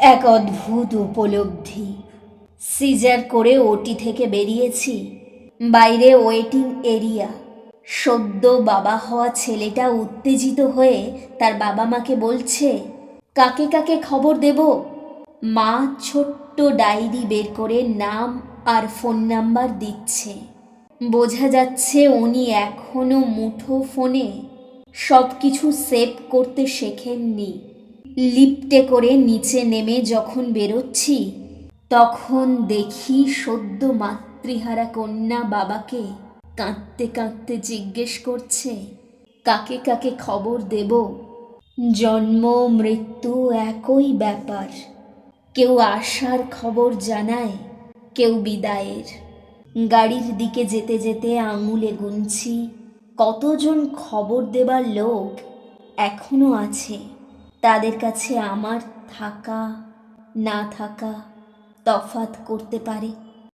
এক অদ্ভুত উপলব্ধি। সিজার করে ওটি থেকে বেরিয়েছি। বাইরে ওয়েটিং এরিয়া। সদ্য বাবা হওয়া ছেলেটা উত্তেজিত হয়ে তার বাবা মাকে বলছে, কাকে কাকে খবর দেব। মা ছোট্ট ডায়েরি বের করে নাম আর ফোন নাম্বার দিচ্ছে। বোঝা যাচ্ছে উনি এখনো মুঠো ফোনে সব কিছু সেভ করতে শেখেননি। লিফটে করে নিচে নেমে যখন বেরোচ্ছি, তখন দেখি সদ্য মাতৃহারা কন্যা বাবাকে কাঁদতে কাঁদতে জিজ্ঞেস করছে, কাকে কাকে খবর দেব। জন্ম মৃত্যু একই ব্যাপার। কেউ আসার খবর জানায়, কেউ বিদায়ের। গাড়ির দিকে যেতে যেতে আঙুলে গুনছি কতজন খবর দেবার লোক এখনো আছে। তাদের কাছে আমার থাকা না থাকা তফাৎ করতে পারে।